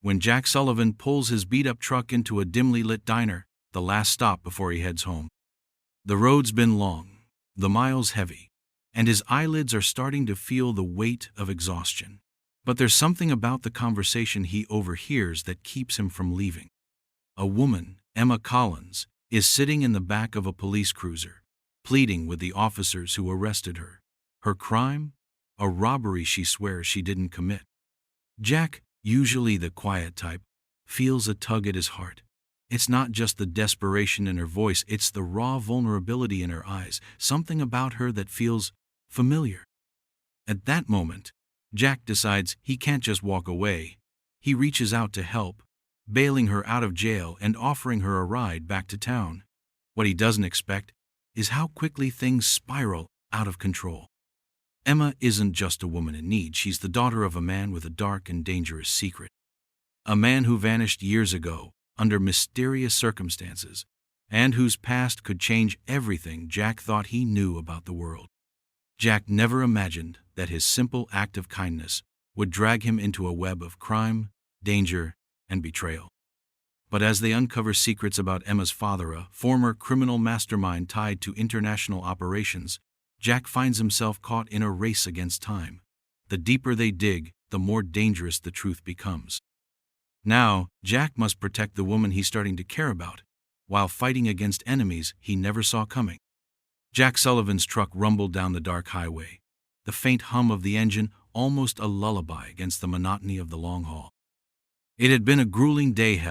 when Jack Sullivan pulls his beat-up truck into a dimly lit diner, the last stop before he heads home. The road's been long, the miles heavy, and his eyelids are starting to feel the weight of exhaustion. But there's something about the conversation he overhears that keeps him from leaving. A woman, Emma Collins, is sitting in the back of a police cruiser, pleading with the officers who arrested her. Her crime? A robbery she swears she didn't commit. Jack, usually the quiet type, feels a tug at his heart. It's not just the desperation in her voice, it's the raw vulnerability in her eyes, something about her that feels familiar. At that moment, Jack decides he can't just walk away. He reaches out to help, bailing her out of jail and offering her a ride back to town. What he doesn't expect is how quickly things spiral out of control. Emma isn't just a woman in need, she's the daughter of a man with a dark and dangerous secret. A man who vanished years ago, under mysterious circumstances, and whose past could change everything Jack thought he knew about the world. Jack never imagined that his simple act of kindness would drag him into a web of crime, danger, and betrayal. But as they uncover secrets about Emma's father, a former criminal mastermind tied to international operations, Jack finds himself caught in a race against time. The deeper they dig, the more dangerous the truth becomes. Now, Jack must protect the woman he's starting to care about, while fighting against enemies he never saw coming. Jack Sullivan's truck rumbled down the dark highway, the faint hum of the engine almost a lullaby against the monotony of the long haul. It had been a grueling day,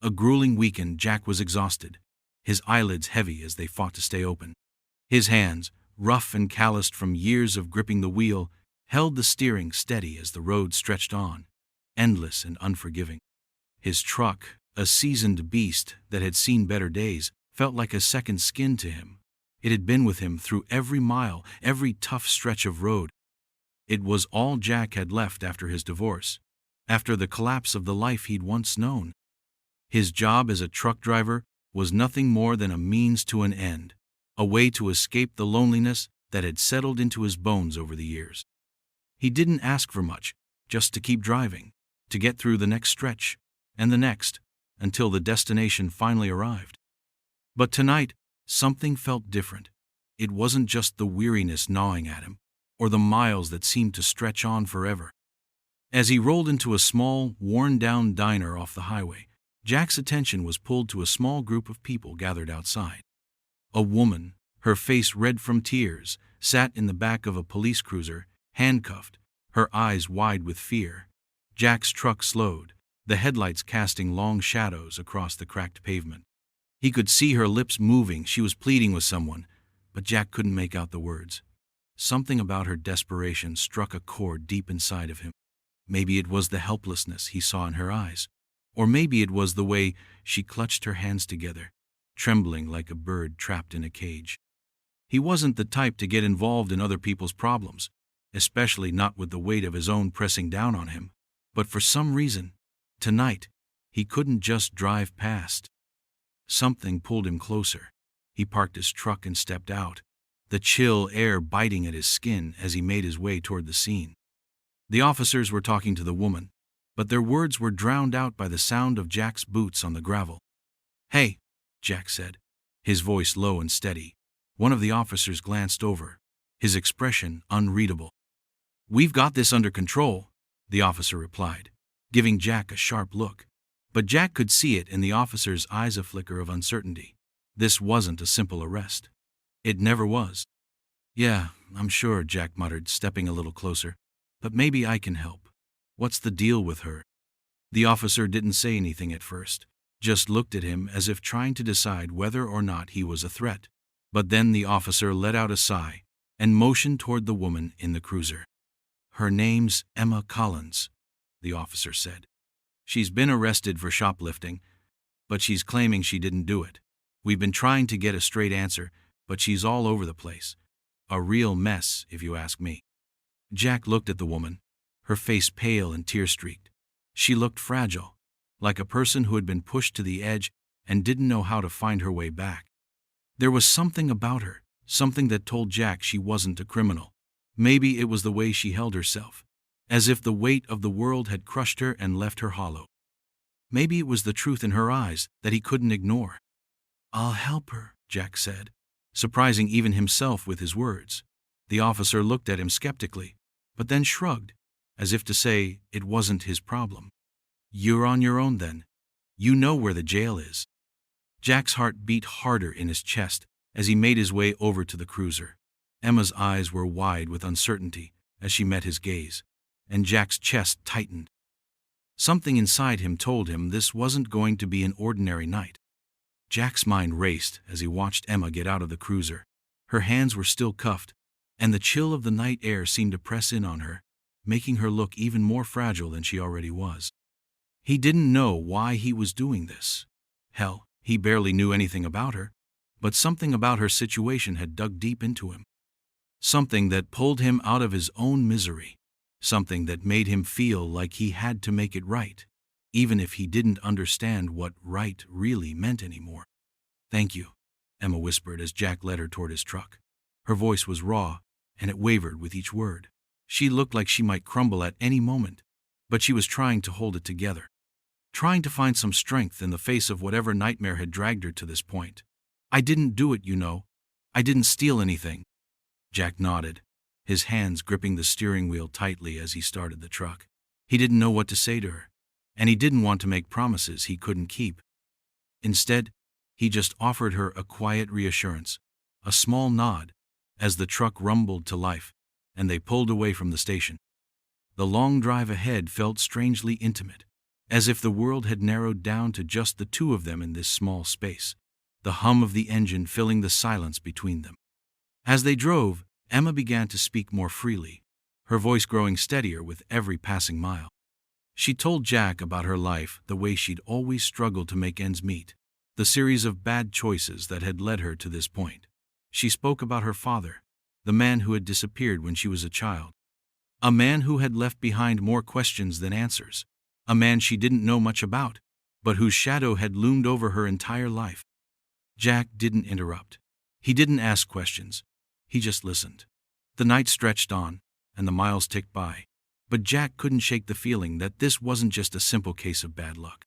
a grueling weekend. Jack was exhausted, his eyelids heavy as they fought to stay open. His hands, rough and calloused from years of gripping the wheel, held the steering steady as the road stretched on, endless and unforgiving. His truck, a seasoned beast that had seen better days, felt like a second skin to him. It had been with him through every mile, every tough stretch of road. It was all Jack had left after his divorce, after the collapse of the life he'd once known. His job as a truck driver was nothing more than a means to an end, a way to escape the loneliness that had settled into his bones over the years. He didn't ask for much, just to keep driving, to get through the next stretch, and the next, until the destination finally arrived. But tonight, something felt different. It wasn't just the weariness gnawing at him, or the miles that seemed to stretch on forever. As he rolled into a small, worn-down diner off the highway, Jack's attention was pulled to a small group of people gathered outside. A woman, her face red from tears, sat in the back of a police cruiser, handcuffed, her eyes wide with fear. Jack's truck slowed, the headlights casting long shadows across the cracked pavement. He could see her lips moving. She was pleading with someone, but Jack couldn't make out the words. Something about her desperation struck a chord deep inside of him. Maybe it was the helplessness he saw in her eyes, or maybe it was the way she clutched her hands together, trembling like a bird trapped in a cage. He wasn't the type to get involved in other people's problems, especially not with the weight of his own pressing down on him. But for some reason, tonight, he couldn't just drive past. Something pulled him closer. He parked his truck and stepped out, the chill air biting at his skin as he made his way toward the scene. The officers were talking to the woman, but their words were drowned out by the sound of Jack's boots on the gravel. "Hey," Jack said, his voice low and steady. One of the officers glanced over, his expression unreadable. "We've got this under control," the officer replied, giving Jack a sharp look. But Jack could see it in the officer's eyes, a flicker of uncertainty. This wasn't a simple arrest. It never was. "Yeah, I'm sure," Jack muttered, stepping a little closer. "But maybe I can help. What's the deal with her?" The officer didn't say anything at first, just looked at him as if trying to decide whether or not he was a threat. But then the officer let out a sigh and motioned toward the woman in the cruiser. "Her name's Emma Collins," the officer said. "She's been arrested for shoplifting, but she's claiming she didn't do it. We've been trying to get a straight answer, but she's all over the place. A real mess, if you ask me." Jack looked at the woman, her face pale and tear-streaked. She looked fragile, like a person who had been pushed to the edge and didn't know how to find her way back. There was something about her, something that told Jack she wasn't a criminal. Maybe it was the way she held herself, as if the weight of the world had crushed her and left her hollow. Maybe it was the truth in her eyes that he couldn't ignore. "I'll help her," Jack said, surprising even himself with his words. The officer looked at him skeptically, but then shrugged, as if to say it wasn't his problem. "You're on your own then. You know where the jail is." Jack's heart beat harder in his chest as he made his way over to the cruiser. Emma's eyes were wide with uncertainty as she met his gaze, and Jack's chest tightened. Something inside him told him this wasn't going to be an ordinary night. Jack's mind raced as he watched Emma get out of the cruiser. Her hands were still cuffed, and the chill of the night air seemed to press in on her, making her look even more fragile than she already was. He didn't know why he was doing this. Hell, he barely knew anything about her, but something about her situation had dug deep into him. Something that pulled him out of his own misery. Something that made him feel like he had to make it right, even if he didn't understand what right really meant anymore. "Thank you," Emma whispered as Jack led her toward his truck. Her voice was raw, and it wavered with each word. She looked like she might crumble at any moment, but she was trying to hold it together, trying to find some strength in the face of whatever nightmare had dragged her to this point. "I didn't do it, you know. I didn't steal anything." Jack nodded, his hands gripping the steering wheel tightly as he started the truck. He didn't know what to say to her, and he didn't want to make promises he couldn't keep. Instead, he just offered her a quiet reassurance, a small nod, as the truck rumbled to life, and they pulled away from the station. The long drive ahead felt strangely intimate, as if the world had narrowed down to just the two of them in this small space, the hum of the engine filling the silence between them. As they drove, Emma began to speak more freely, her voice growing steadier with every passing mile. She told Jack about her life, the way she'd always struggled to make ends meet, the series of bad choices that had led her to this point. She spoke about her father, the man who had disappeared when she was a child. A man who had left behind more questions than answers. A man she didn't know much about, but whose shadow had loomed over her entire life. Jack didn't interrupt. He didn't ask questions. He just listened. The night stretched on, and the miles ticked by, but Jack couldn't shake the feeling that this wasn't just a simple case of bad luck.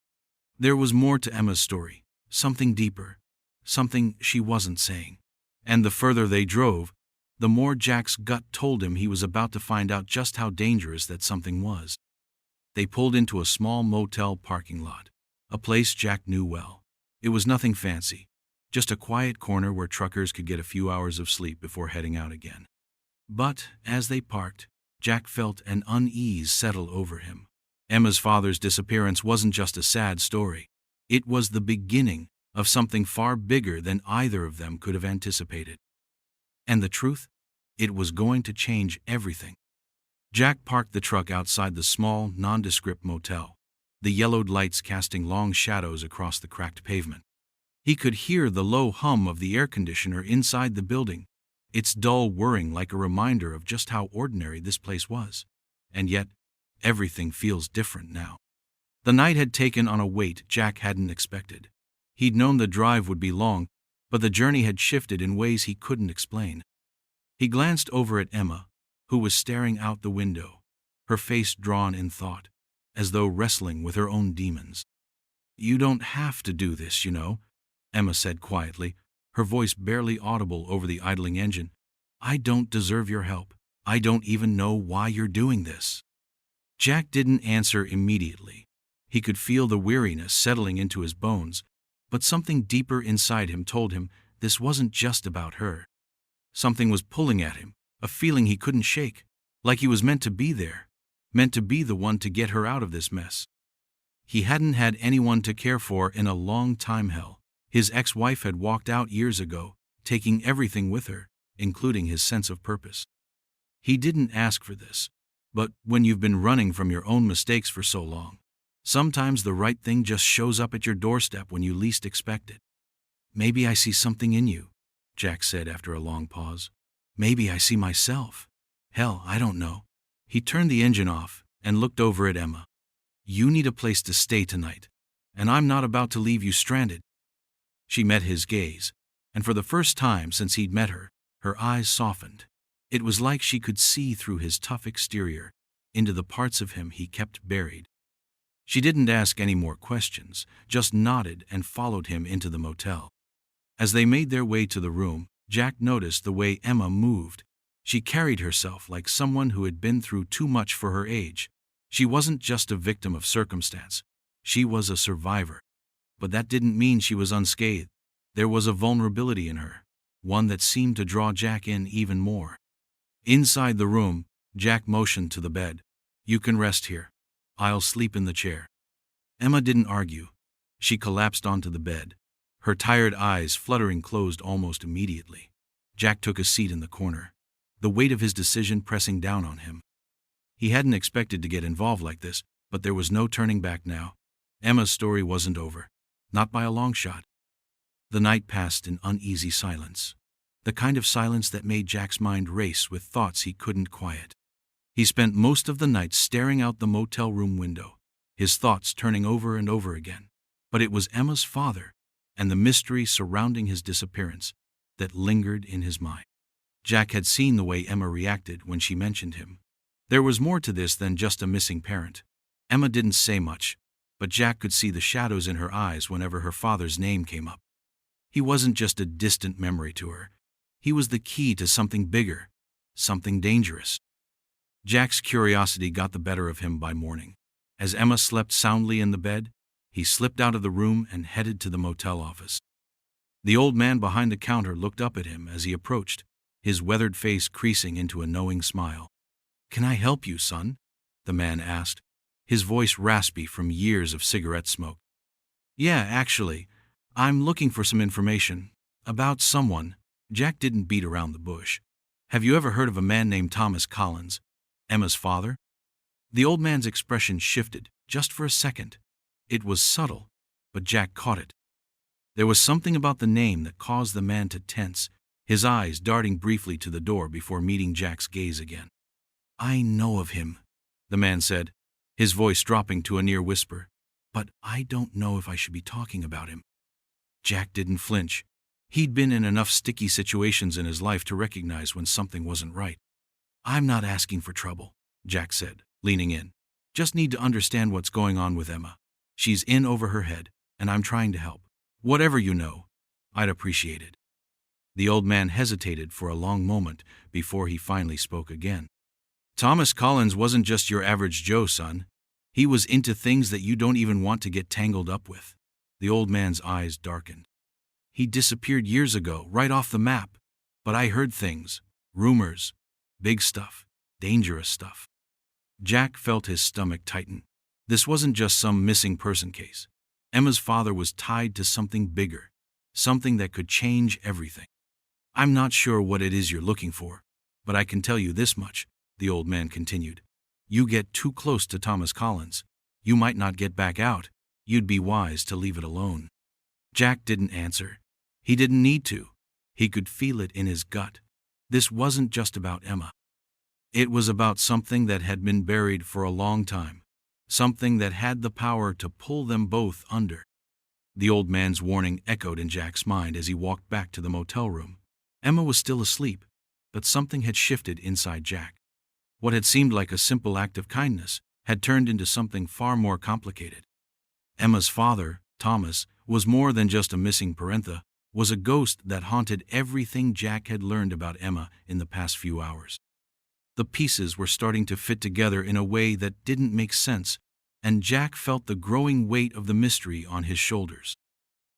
There was more to Emma's story, something deeper, something she wasn't saying. And the further they drove, the more Jack's gut told him he was about to find out just how dangerous that something was. They pulled into a small motel parking lot, a place Jack knew well. It was nothing fancy, just a quiet corner where truckers could get a few hours of sleep before heading out again. But as they parked, Jack felt an unease settle over him. Emma's father's disappearance wasn't just a sad story. It was the beginning of something far bigger than either of them could have anticipated. And the truth? It was going to change everything. Jack parked the truck outside the small, nondescript motel, the yellowed lights casting long shadows across the cracked pavement. He could hear the low hum of the air conditioner inside the building, its dull whirring like a reminder of just how ordinary this place was. And yet, everything feels different now. The night had taken on a weight Jack hadn't expected. He'd known the drive would be long, but the journey had shifted in ways he couldn't explain. He glanced over at Emma, who was staring out the window, her face drawn in thought, as though wrestling with her own demons. "You don't have to do this, you know," Emma said quietly, her voice barely audible over the idling engine. "I don't deserve your help. I don't even know why you're doing this." Jack didn't answer immediately. He could feel the weariness settling into his bones, but something deeper inside him told him this wasn't just about her. Something was pulling at him, a feeling he couldn't shake, like he was meant to be there, meant to be the one to get her out of this mess. He hadn't had anyone to care for in a long time. Hell, his ex-wife had walked out years ago, taking everything with her, including his sense of purpose. He didn't ask for this, but when you've been running from your own mistakes for so long, sometimes the right thing just shows up at your doorstep when you least expect it. "Maybe I see something in you," Jack said after a long pause. "Maybe I see myself. Hell, I don't know." He turned the engine off and looked over at Emma. "You need a place to stay tonight, and I'm not about to leave you stranded." She met his gaze, and for the first time since he'd met her, her eyes softened. It was like she could see through his tough exterior, into the parts of him he kept buried. She didn't ask any more questions, just nodded and followed him into the motel. As they made their way to the room, Jack noticed the way Emma moved. She carried herself like someone who had been through too much for her age. She wasn't just a victim of circumstance. She was a survivor. But that didn't mean she was unscathed. There was a vulnerability in her, one that seemed to draw Jack in even more. Inside the room, Jack motioned to the bed. "You can rest here. I'll sleep in the chair." Emma didn't argue. She collapsed onto the bed, her tired eyes fluttering closed almost immediately. Jack took a seat in the corner, the weight of his decision pressing down on him. He hadn't expected to get involved like this, but there was no turning back now. Emma's story wasn't over. Not by a long shot. The night passed in uneasy silence. The kind of silence that made Jack's mind race with thoughts he couldn't quiet. He spent most of the night staring out the motel room window, his thoughts turning over and over again. But it was Emma's father, and the mystery surrounding his disappearance, that lingered in his mind. Jack had seen the way Emma reacted when she mentioned him. There was more to this than just a missing parent. Emma didn't say much, but Jack could see the shadows in her eyes whenever her father's name came up. He wasn't just a distant memory to her. He was the key to something bigger, something dangerous. Jack's curiosity got the better of him by morning. As Emma slept soundly in the bed, he slipped out of the room and headed to the motel office. The old man behind the counter looked up at him as he approached, his weathered face creasing into a knowing smile. "Can I help you, son?" the man asked, his voice raspy from years of cigarette smoke. "Yeah, actually, I'm looking for some information about someone." Jack didn't beat around the bush. "Have you ever heard of a man named Thomas Collins, Emma's father?" The old man's expression shifted, just for a second. It was subtle, but Jack caught it. There was something about the name that caused the man to tense, his eyes darting briefly to the door before meeting Jack's gaze again. "I know of him," the man said, his voice dropping to a near whisper, "but I don't know if I should be talking about him." Jack didn't flinch. He'd been in enough sticky situations in his life to recognize when something wasn't right. "I'm not asking for trouble," Jack said, leaning in. "Just need to understand what's going on with Emma. She's in over her head, and I'm trying to help. Whatever you know, I'd appreciate it." The old man hesitated for a long moment before he finally spoke again. "Thomas Collins wasn't just your average Joe, son. He was into things that you don't even want to get tangled up with." The old man's eyes darkened. "He disappeared years ago, right off the map. But I heard things, rumors, big stuff, dangerous stuff." Jack felt his stomach tighten. This wasn't just some missing person case. Emma's father was tied to something bigger, something that could change everything. "I'm not sure what it is you're looking for, but I can tell you this much," the old man continued. "You get too close to Thomas Collins, you might not get back out. You'd be wise to leave it alone." Jack didn't answer. He didn't need to. He could feel it in his gut. This wasn't just about Emma. It was about something that had been buried for a long time, something that had the power to pull them both under. The old man's warning echoed in Jack's mind as he walked back to the motel room. Emma was still asleep, but something had shifted inside Jack. What had seemed like a simple act of kindness had turned into something far more complicated. Emma's father, Thomas, was more than just a missing parentha, was a ghost that haunted everything Jack had learned about Emma in the past few hours. The pieces were starting to fit together in a way that didn't make sense, and Jack felt the growing weight of the mystery on his shoulders.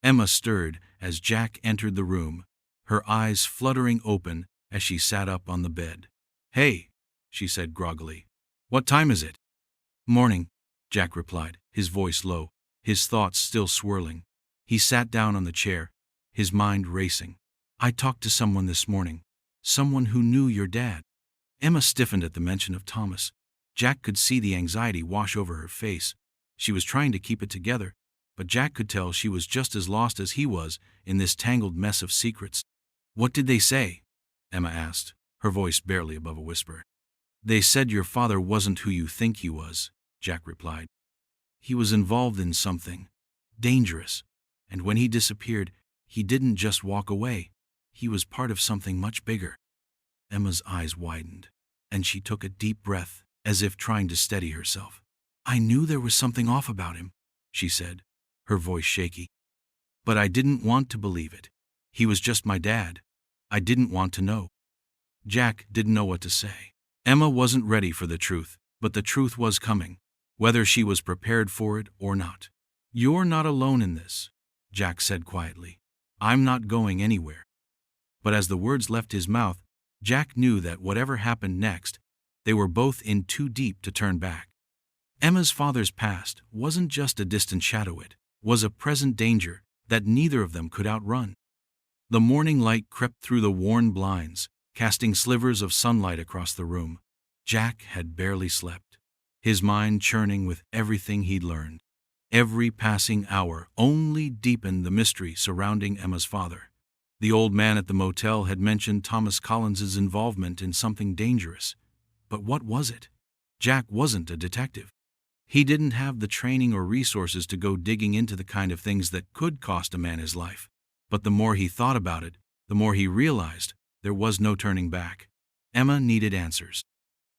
Emma stirred as Jack entered the room, her eyes fluttering open as she sat up on the bed. "Hey," she said groggily. "What time is it?" "Morning," Jack replied, his voice low, his thoughts still swirling. He sat down on the chair, his mind racing. "I talked to someone this morning, someone who knew your dad." Emma stiffened at the mention of Thomas. Jack could see the anxiety wash over her face. She was trying to keep it together, but Jack could tell she was just as lost as he was in this tangled mess of secrets. "What did they say?" Emma asked, her voice barely above a whisper. "They said your father wasn't who you think he was," Jack replied. "He was involved in something dangerous, and when he disappeared, he didn't just walk away. He was part of something much bigger." Emma's eyes widened, and she took a deep breath, as if trying to steady herself. "I knew there was something off about him," she said, her voice shaky. "But I didn't want to believe it. He was just my dad. I didn't want to know." Jack didn't know what to say. Emma wasn't ready for the truth, but the truth was coming, whether she was prepared for it or not. "You're not alone in this," Jack said quietly. "I'm not going anywhere." But as the words left his mouth, Jack knew that whatever happened next, they were both in too deep to turn back. Emma's father's past wasn't just a distant shadow, it was a present danger that neither of them could outrun. The morning light crept through the worn blinds, casting slivers of sunlight across the room. Jack had barely slept, his mind churning with everything he'd learned. Every passing hour only deepened the mystery surrounding Emma's father. The old man at the motel had mentioned Thomas Collins's involvement in something dangerous. But what was it? Jack wasn't a detective. He didn't have the training or resources to go digging into the kind of things that could cost a man his life. But the more he thought about it, the more he realized there was no turning back. Emma needed answers.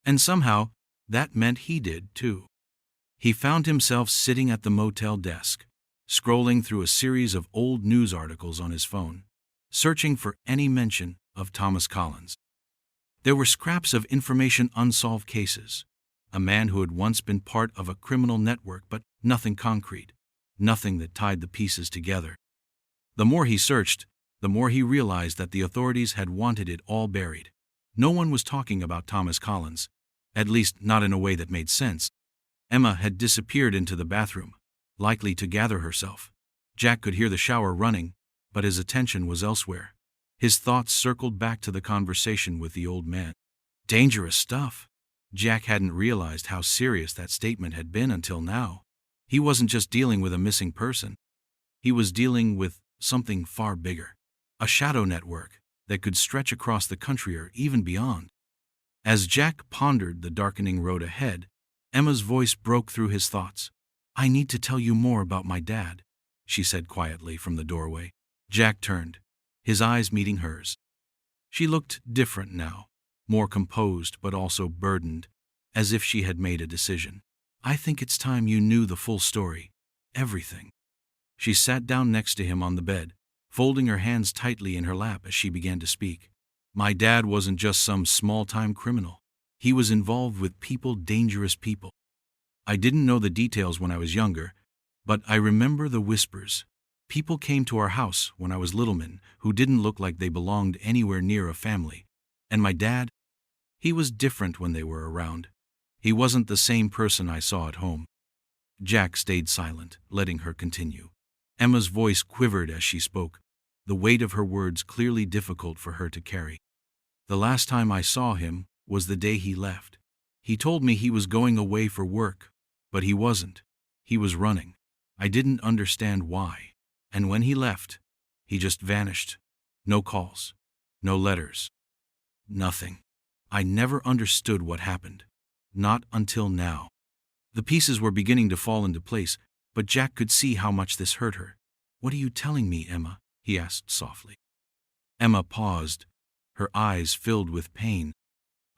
And somehow, that meant he did, too. He found himself sitting at the motel desk, scrolling through a series of old news articles on his phone, searching for any mention of Thomas Collins. There were scraps of information, unsolved cases, a man who had once been part of a criminal network, but nothing concrete, nothing that tied the pieces together. The more he searched, the more he realized that the authorities had wanted it all buried. No one was talking about Thomas Collins, at least not in a way that made sense. Emma had disappeared into the bathroom, likely to gather herself. Jack could hear the shower running, but his attention was elsewhere. His thoughts circled back to the conversation with the old man. Dangerous stuff. Jack hadn't realized how serious that statement had been until now. He wasn't just dealing with a missing person. He was dealing with something far bigger. A shadow network that could stretch across the country or even beyond. As Jack pondered the darkening road ahead, Emma's voice broke through his thoughts. "I need to tell you more about my dad," she said quietly from the doorway. Jack turned, his eyes meeting hers. She looked different now, more composed but also burdened, as if she had made a decision. "I think it's time you knew the full story. Everything." She sat down next to him on the bed, folding her hands tightly in her lap as she began to speak. "My dad wasn't just some small-time criminal. He was involved with people, dangerous people. I didn't know the details when I was younger, but I remember the whispers. People came to our house when I was little men who didn't look like they belonged anywhere near a family. And my dad, he was different when they were around. He wasn't the same person I saw at home." Jack stayed silent, letting her continue. Emma's voice quivered as she spoke, the weight of her words clearly difficult for her to carry. "The last time I saw him was the day he left. He told me he was going away for work, but he wasn't. He was running. I didn't understand why. And when he left, he just vanished. No calls, no letters, nothing. I never understood what happened. Not until now." The pieces were beginning to fall into place, but Jack could see how much this hurt her. "What are you telling me, Emma?" he asked softly. Emma paused, her eyes filled with pain.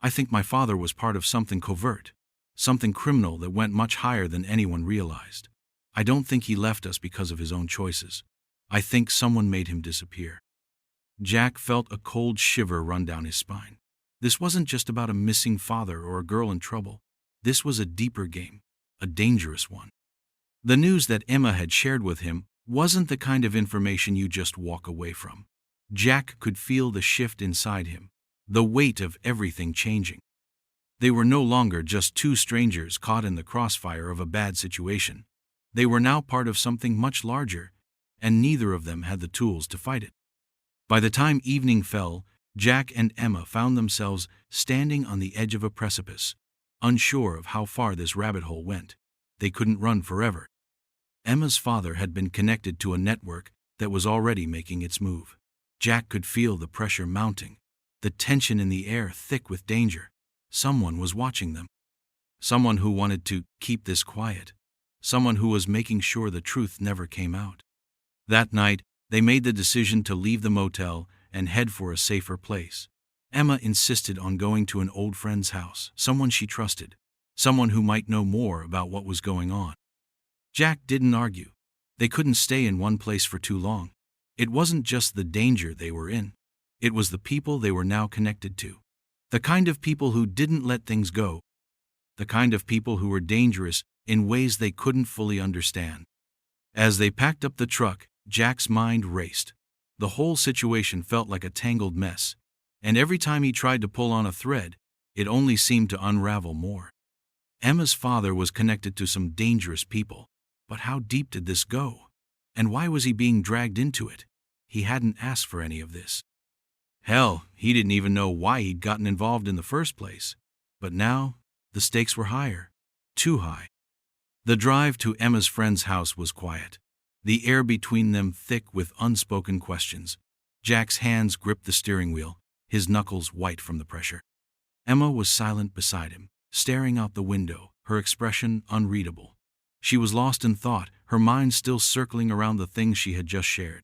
"I think my father was part of something covert, something criminal that went much higher than anyone realized. I don't think he left us because of his own choices. I think someone made him disappear." Jack felt a cold shiver run down his spine. This wasn't just about a missing father or a girl in trouble. This was a deeper game, a dangerous one. The news that Emma had shared with him wasn't the kind of information you just walk away from. Jack could feel the shift inside him, the weight of everything changing. They were no longer just two strangers caught in the crossfire of a bad situation. They were now part of something much larger, and neither of them had the tools to fight it. By the time evening fell, Jack and Emma found themselves standing on the edge of a precipice, unsure of how far this rabbit hole went. They couldn't run forever. Emma's father had been connected to a network that was already making its move. Jack could feel the pressure mounting, the tension in the air thick with danger. Someone was watching them. Someone who wanted to keep this quiet. Someone who was making sure the truth never came out. That night, they made the decision to leave the motel and head for a safer place. Emma insisted on going to an old friend's house, someone she trusted. someone who might know more about what was going on. Jack didn't argue. They couldn't stay in one place for too long. It wasn't just the danger they were in. It was the people they were now connected to. The kind of people who didn't let things go. The kind of people who were dangerous in ways they couldn't fully understand. As they packed up the truck, Jack's mind raced. The whole situation felt like a tangled mess, and every time he tried to pull on a thread, it only seemed to unravel more. Emma's father was connected to some dangerous people, but how deep did this go? And why was he being dragged into it? He hadn't asked for any of this. Hell, he didn't even know why he'd gotten involved in the first place. But now, the stakes were higher. Too high. The drive to Emma's friend's house was quiet, the air between them thick with unspoken questions. Jack's hands gripped the steering wheel, his knuckles white from the pressure. Emma was silent beside him, staring out the window, her expression unreadable. She was lost in thought, her mind still circling around the things she had just shared.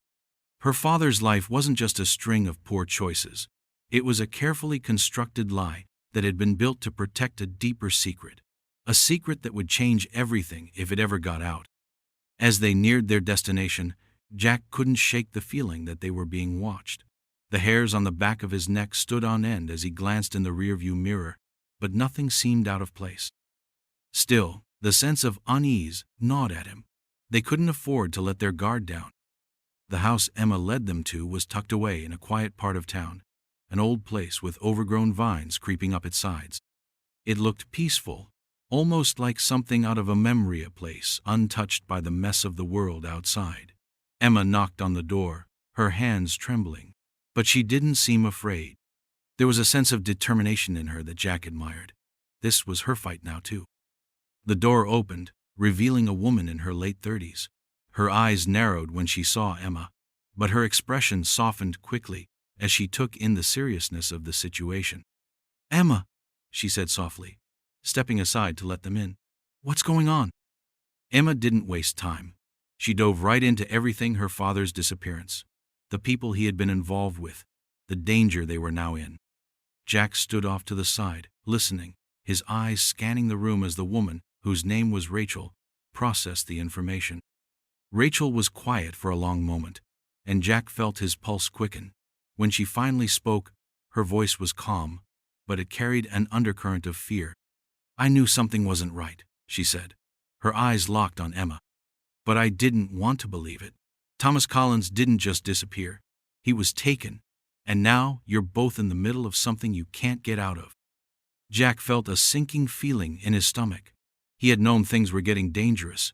Her father's life wasn't just a string of poor choices. It was a carefully constructed lie that had been built to protect a deeper secret. A secret that would change everything if it ever got out. As they neared their destination, Jack couldn't shake the feeling that they were being watched. The hairs on the back of his neck stood on end as he glanced in the rearview mirror, but nothing seemed out of place. Still, the sense of unease gnawed at him. They couldn't afford to let their guard down. The house Emma led them to was tucked away in a quiet part of town, an old place with overgrown vines creeping up its sides. It looked peaceful, almost like something out of a memory, a place untouched by the mess of the world outside. Emma knocked on the door, her hands trembling, but she didn't seem afraid. There was a sense of determination in her that Jack admired. This was her fight now, too. The door opened, revealing a woman in her late 30s. Her eyes narrowed when she saw Emma, but her expression softened quickly as she took in the seriousness of the situation. "Emma," she said softly, stepping aside to let them in. "What's going on?" Emma didn't waste time. She dove right into everything: her father's disappearance, the people he had been involved with, the danger they were now in. Jack stood off to the side, listening, his eyes scanning the room as the woman, whose name was Rachel, processed the information. Rachel was quiet for a long moment, and Jack felt his pulse quicken. When she finally spoke, her voice was calm, but it carried an undercurrent of fear. "I knew something wasn't right," she said. Her eyes locked on Emma. "But I didn't want to believe it. Thomas Collins didn't just disappear. He was taken. And now you're both in the middle of something you can't get out of." Jack felt a sinking feeling in his stomach. He had known things were getting dangerous,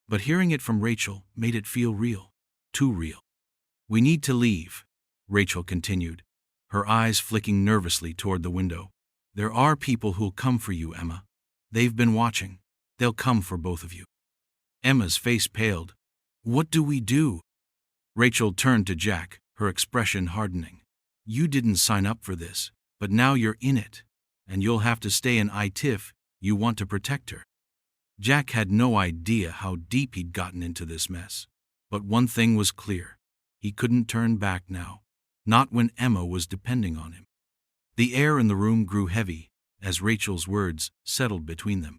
but hearing it from Rachel made it feel real. Too real. "We need to leave," Rachel continued, her eyes flicking nervously toward the window. "There are people who'll come for you, Emma. They've been watching. They'll come for both of you." Emma's face paled. "What do we do?" Rachel turned to Jack, her expression hardening. "You didn't sign up for this, but now you're in it, and you'll have to stay in it if you want to protect her." Jack had no idea how deep he'd gotten into this mess. But one thing was clear. He couldn't turn back now, not when Emma was depending on him. The air in the room grew heavy as Rachel's words settled between them.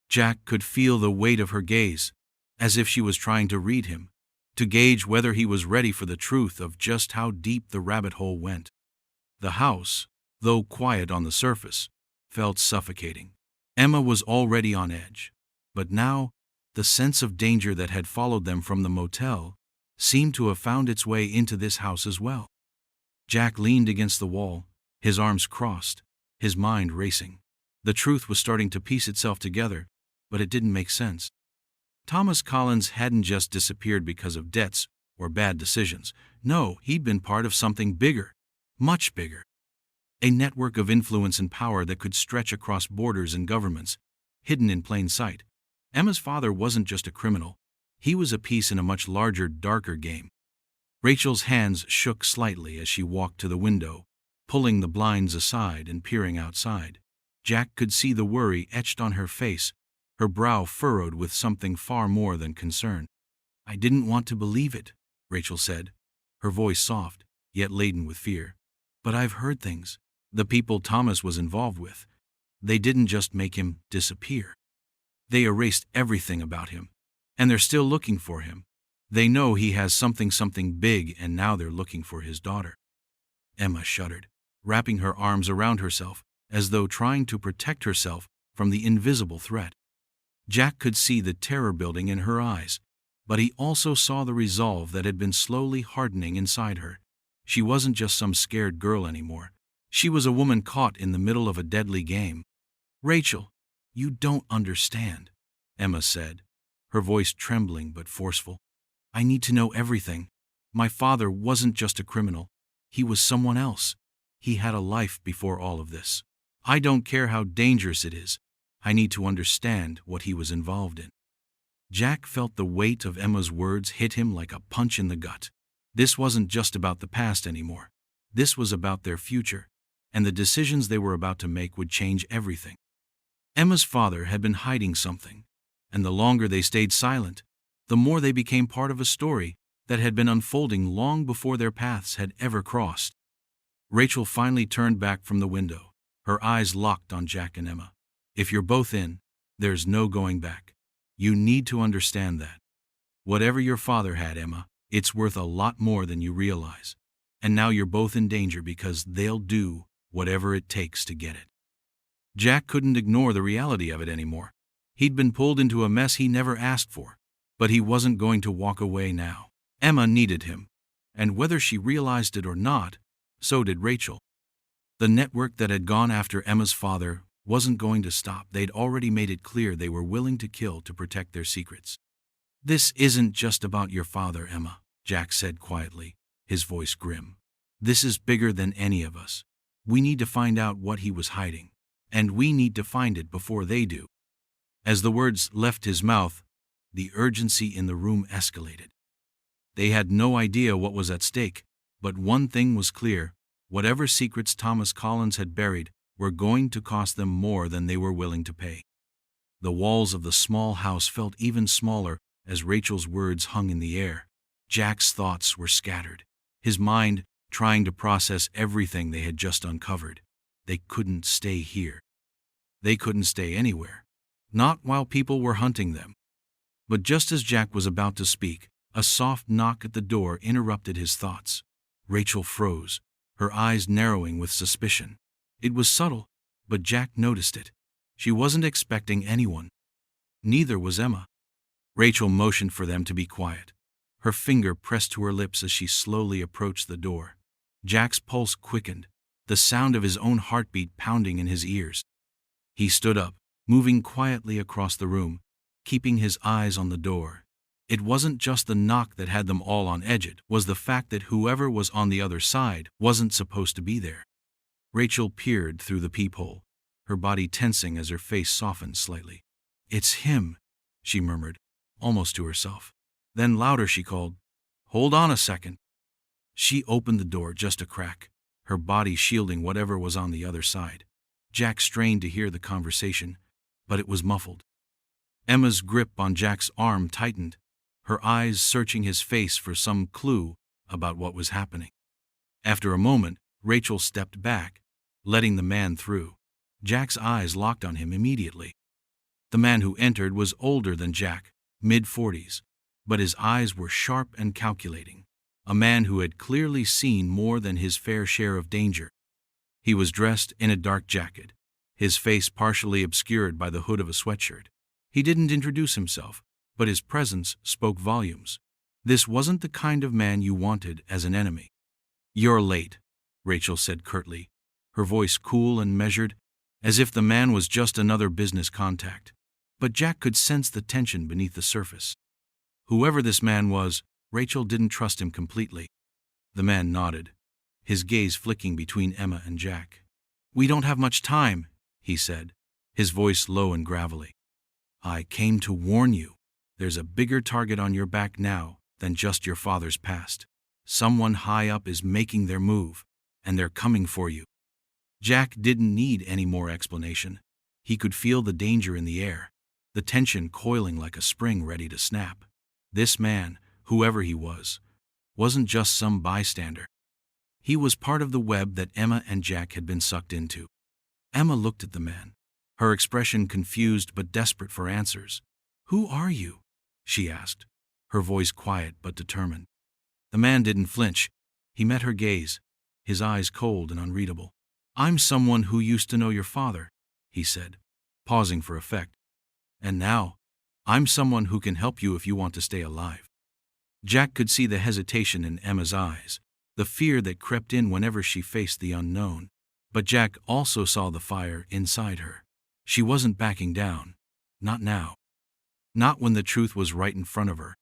Jack could feel the weight of her gaze, as if she was trying to read him, to gauge whether he was ready for the truth of just how deep the rabbit hole went. The house, though quiet on the surface, felt suffocating. Emma was already on edge. But now, the sense of danger that had followed them from the motel seemed to have found its way into this house as well. Jack leaned against the wall, his arms crossed, his mind racing. The truth was starting to piece itself together, but it didn't make sense. Thomas Collins hadn't just disappeared because of debts or bad decisions. No, he'd been part of something bigger, much bigger. A network of influence and power that could stretch across borders and governments, hidden in plain sight. Emma's father wasn't just a criminal. He was a piece in a much larger, darker game. Rachel's hands shook slightly as she walked to the window, pulling the blinds aside and peering outside. Jack could see the worry etched on her face, her brow furrowed with something far more than concern. "I didn't want to believe it," Rachel said, her voice soft, yet laden with fear. "But I've heard things. The people Thomas was involved with. They didn't just make him disappear. They erased everything about him. And they're still looking for him. They know he has something big, and now they're looking for his daughter. Emma shuddered, wrapping her arms around herself, as though trying to protect herself from the invisible threat. Jack could see the terror building in her eyes, but he also saw the resolve that had been slowly hardening inside her. She wasn't just some scared girl anymore. She was a woman caught in the middle of a deadly game. "Rachel, you don't understand," Emma said, her voice trembling but forceful. "I need to know everything. My father wasn't just a criminal. He was someone else. He had a life before all of this. I don't care how dangerous it is. I need to understand what he was involved in." Jack felt the weight of Emma's words hit him like a punch in the gut. This wasn't just about the past anymore. This was about their future, and the decisions they were about to make would change everything. Emma's father had been hiding something, and the longer they stayed silent, the more they became part of a story that had been unfolding long before their paths had ever crossed. Rachel finally turned back from the window, her eyes locked on Jack and Emma. "If you're both in, there's no going back. You need to understand that. Whatever your father had, Emma, it's worth a lot more than you realize. And now you're both in danger because they'll do whatever it takes to get it." Jack couldn't ignore the reality of it anymore. He'd been pulled into a mess he never asked for, but he wasn't going to walk away now. Emma needed him, and whether she realized it or not, so did Rachel. The network that had gone after Emma's father wasn't going to stop. They'd already made it clear they were willing to kill to protect their secrets. "This isn't just about your father, Emma," Jack said quietly, his voice grim. "This is bigger than any of us. We need to find out what he was hiding, and we need to find it before they do." As the words left his mouth, the urgency in the room escalated. They had no idea what was at stake, but one thing was clear: whatever secrets Thomas Collins had buried were going to cost them more than they were willing to pay. The walls of the small house felt even smaller as Rachel's words hung in the air. Jack's thoughts were scattered, his mind trying to process everything they had just uncovered. They couldn't stay here. They couldn't stay anywhere. Not while people were hunting them. But just as Jack was about to speak, a soft knock at the door interrupted his thoughts. Rachel froze, her eyes narrowing with suspicion. It was subtle, but Jack noticed it. She wasn't expecting anyone. Neither was Emma. Rachel motioned for them to be quiet. Her finger pressed to her lips as she slowly approached the door. Jack's pulse quickened, the sound of his own heartbeat pounding in his ears. He stood up, moving quietly across the room, keeping his eyes on the door. It wasn't just the knock that had them all on edge, it was the fact that whoever was on the other side wasn't supposed to be there. Rachel peered through the peephole, her body tensing as her face softened slightly. "It's him," she murmured, almost to herself. Then louder she called, "Hold on a second." She opened the door just a crack, her body shielding whatever was on the other side. Jack strained to hear the conversation, but it was muffled. Emma's grip on Jack's arm tightened, her eyes searching his face for some clue about what was happening. After a moment, Rachel stepped back, letting the man through. Jack's eyes locked on him immediately. The man who entered was older than Jack, mid-40s, but his eyes were sharp and calculating. A man who had clearly seen more than his fair share of danger. He was dressed in a dark jacket, his face partially obscured by the hood of a sweatshirt. He didn't introduce himself, but his presence spoke volumes. This wasn't the kind of man you wanted as an enemy. "You're late," Rachel said curtly, her voice cool and measured, as if the man was just another business contact. But Jack could sense the tension beneath the surface. Whoever this man was, Rachel didn't trust him completely. The man nodded, his gaze flicking between Emma and Jack. "We don't have much time," he said, his voice low and gravelly. "I came to warn you. There's a bigger target on your back now than just your father's past. Someone high up is making their move, and they're coming for you." Jack didn't need any more explanation. He could feel the danger in the air, the tension coiling like a spring ready to snap. This man, whoever he was, wasn't just some bystander. He was part of the web that Emma and Jack had been sucked into. Emma looked at the man, her expression confused but desperate for answers. "Who are you?" she asked, her voice quiet but determined. The man didn't flinch. He met her gaze, his eyes cold and unreadable. "I'm someone who used to know your father," he said, pausing for effect. "And now, I'm someone who can help you if you want to stay alive." Jack could see the hesitation in Emma's eyes, the fear that crept in whenever she faced the unknown. But Jack also saw the fire inside her. She wasn't backing down. Not now. Not when the truth was right in front of her.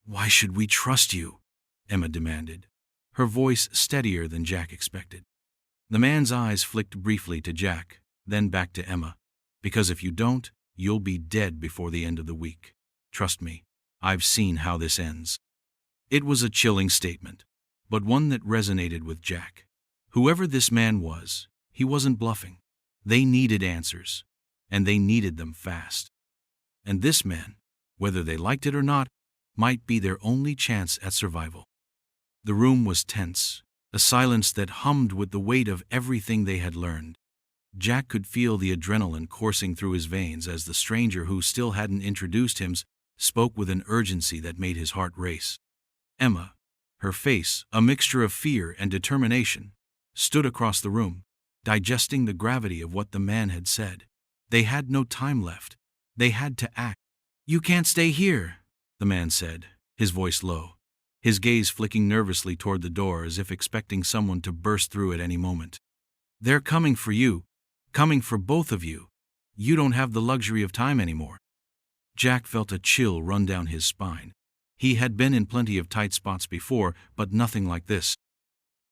"Why should we trust you?" Emma demanded, her voice steadier than Jack expected. The man's eyes flicked briefly to Jack, then back to Emma. "Because if you don't, you'll be dead before the end of the week. Trust me, I've seen how this ends." It was a chilling statement, but one that resonated with Jack. Whoever this man was, he wasn't bluffing. They needed answers, and they needed them fast. And this man, whether they liked it or not, might be their only chance at survival. The room was tense, a silence that hummed with the weight of everything they had learned. Jack could feel the adrenaline coursing through his veins as the stranger who still hadn't introduced him spoke with an urgency that made his heart race. Emma, her face a mixture of fear and determination, stood across the room, digesting the gravity of what the man had said. They had no time left. They had to act. "You can't stay here," the man said, his voice low, his gaze flicking nervously toward the door as if expecting someone to burst through at any moment. "They're coming for you, coming for both of you. You don't have the luxury of time anymore." Jack felt a chill run down his spine. He had been in plenty of tight spots before, but nothing like this.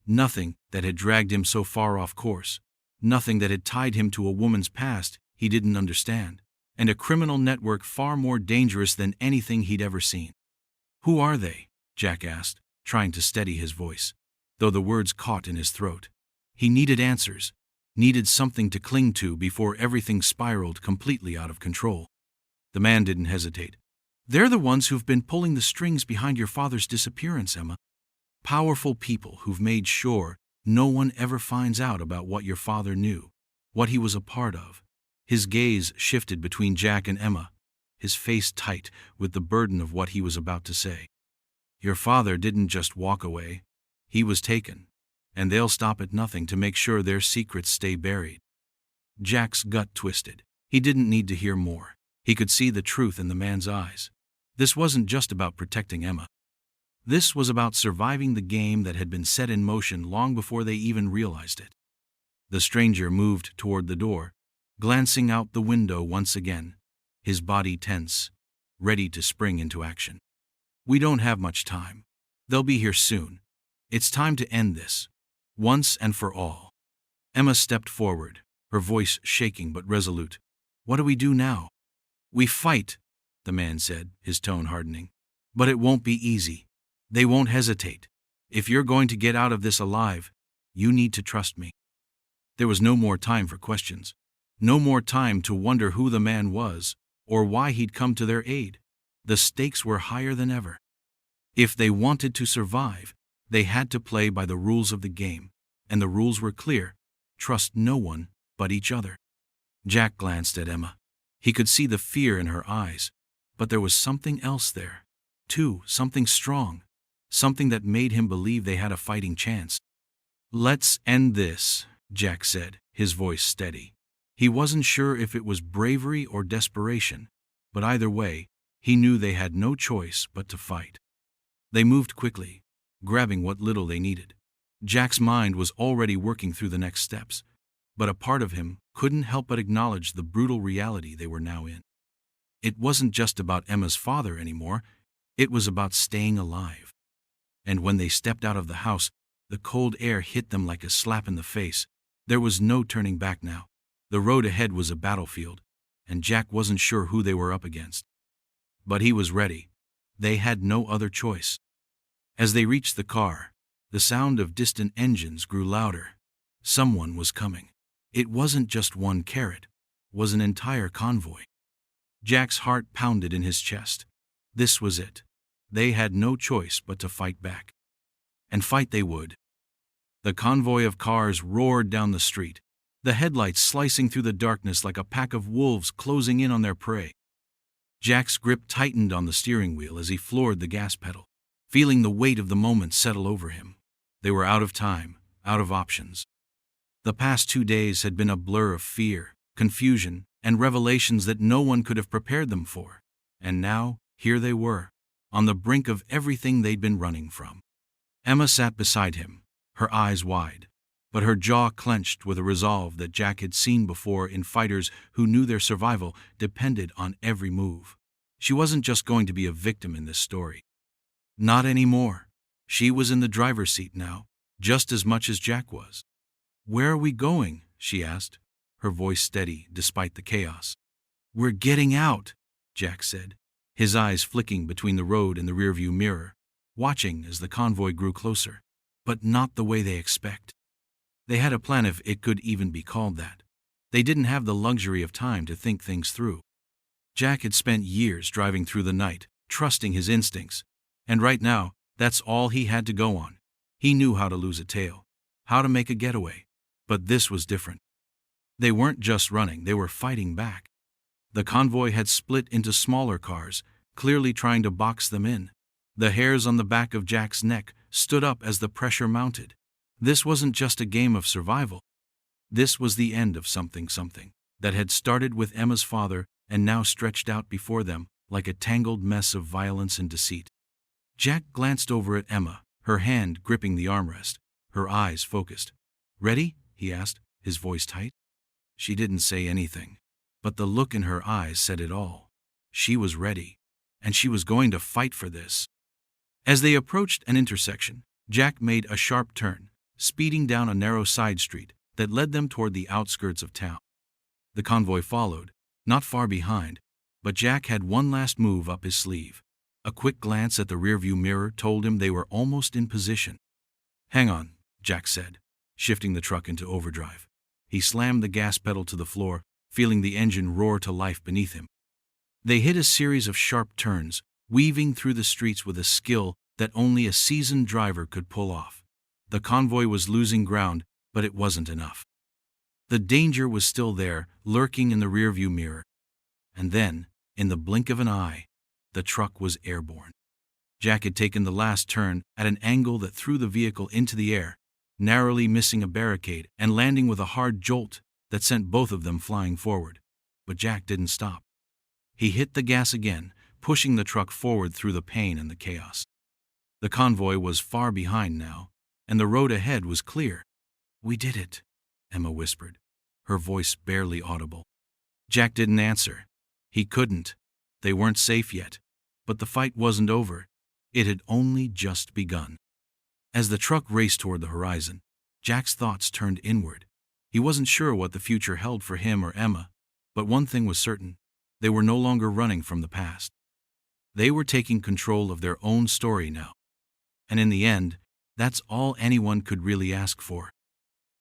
Nothing that had dragged him so far off course. Nothing that had tied him to a woman's past he didn't understand, and a criminal network far more dangerous than anything he'd ever seen. "Who are they?" Jack asked, trying to steady his voice, though the words caught in his throat. He needed answers, needed something to cling to before everything spiraled completely out of control. The man didn't hesitate. "They're the ones who've been pulling the strings behind your father's disappearance, Emma. Powerful people who've made sure no one ever finds out about what your father knew, what he was a part of." His gaze shifted between Jack and Emma, his face tight with the burden of what he was about to say. "Your father didn't just walk away. He was taken, and they'll stop at nothing to make sure their secrets stay buried." Jack's gut twisted. He didn't need to hear more. He could see the truth in the man's eyes. This wasn't just about protecting Emma. This was about surviving the game that had been set in motion long before they even realized it. The stranger moved toward the door, glancing out the window once again, his body tense, ready to spring into action. "We don't have much time. They'll be here soon. It's time to end this, once and for all." Emma stepped forward, her voice shaking but resolute. "What do we do now?" "We fight," the man said, his tone hardening. "But it won't be easy. They won't hesitate. If you're going to get out of this alive, you need to trust me." There was no more time for questions. No more time to wonder who the man was, or why he'd come to their aid. The stakes were higher than ever. If they wanted to survive, they had to play by the rules of the game, and the rules were clear: trust no one but each other. Jack glanced at Emma. He could see the fear in her eyes, but there was something else there, too, something strong, something that made him believe they had a fighting chance. "Let's end this," Jack said, his voice steady. He wasn't sure if it was bravery or desperation, but either way, he knew they had no choice but to fight. They moved quickly, grabbing what little they needed. Jack's mind was already working through the next steps, but a part of him couldn't help but acknowledge the brutal reality they were now in. It wasn't just about Emma's father anymore, it was about staying alive. And when they stepped out of the house, the cold air hit them like a slap in the face. There was no turning back now. The road ahead was a battlefield, and Jack wasn't sure who they were up against. But he was ready. They had no other choice. As they reached the car, the sound of distant engines grew louder. Someone was coming. It wasn't just one carrot, it was an entire convoy. Jack's heart pounded in his chest. This was it. They had no choice but to fight back. And fight they would. The convoy of cars roared down the street. the headlights slicing through the darkness like a pack of wolves closing in on their prey. Jack's grip tightened on the steering wheel as he floored the gas pedal, feeling the weight of the moment settle over him. They were out of time, out of options. The past 2 days had been a blur of fear, confusion, and revelations that no one could have prepared them for. And now, here they were, on the brink of everything they'd been running from. Emma sat beside him, her eyes wide, but her jaw clenched with a resolve that Jack had seen before in fighters who knew their survival depended on every move. She wasn't just going to be a victim in this story. Not anymore. She was in the driver's seat now, just as much as Jack was. "Where are we going?" she asked, her voice steady despite the chaos. "We're getting out," Jack said, his eyes flicking between the road and the rearview mirror, watching as the convoy grew closer, but not the way they expect. They had a plan, if it could even be called that. They didn't have the luxury of time to think things through. Jack had spent years driving through the night, trusting his instincts, and right now, that's all he had to go on. He knew how to lose a tail, how to make a getaway, but this was different. They weren't just running, they were fighting back. The convoy had split into smaller cars, clearly trying to box them in. The hairs on the back of Jack's neck stood up as the pressure mounted. This wasn't just a game of survival. This was the end of something that had started with Emma's father and now stretched out before them like a tangled mess of violence and deceit. Jack glanced over at Emma, her hand gripping the armrest, her eyes focused. "Ready?" he asked, his voice tight. She didn't say anything, but the look in her eyes said it all. She was ready, and she was going to fight for this. As they approached an intersection, Jack made a sharp turn, speeding down a narrow side street that led them toward the outskirts of town. The convoy followed, not far behind, but Jack had one last move up his sleeve. A quick glance at the rearview mirror told him they were almost in position. "Hang on," Jack said, shifting the truck into overdrive. He slammed the gas pedal to the floor, feeling the engine roar to life beneath him. They hit a series of sharp turns, weaving through the streets with a skill that only a seasoned driver could pull off. The convoy was losing ground, but it wasn't enough. The danger was still there, lurking in the rearview mirror. And then, in the blink of an eye, the truck was airborne. Jack had taken the last turn at an angle that threw the vehicle into the air, narrowly missing a barricade and landing with a hard jolt that sent both of them flying forward. But Jack didn't stop. He hit the gas again, pushing the truck forward through the pain and the chaos. The convoy was far behind now, and the road ahead was clear. "We did it," Emma whispered, her voice barely audible. Jack didn't answer. He couldn't. They weren't safe yet. But the fight wasn't over. It had only just begun. As the truck raced toward the horizon, Jack's thoughts turned inward. He wasn't sure what the future held for him or Emma, but one thing was certain. They were no longer running from the past. They were taking control of their own story now. And in the end, that's all anyone could really ask for.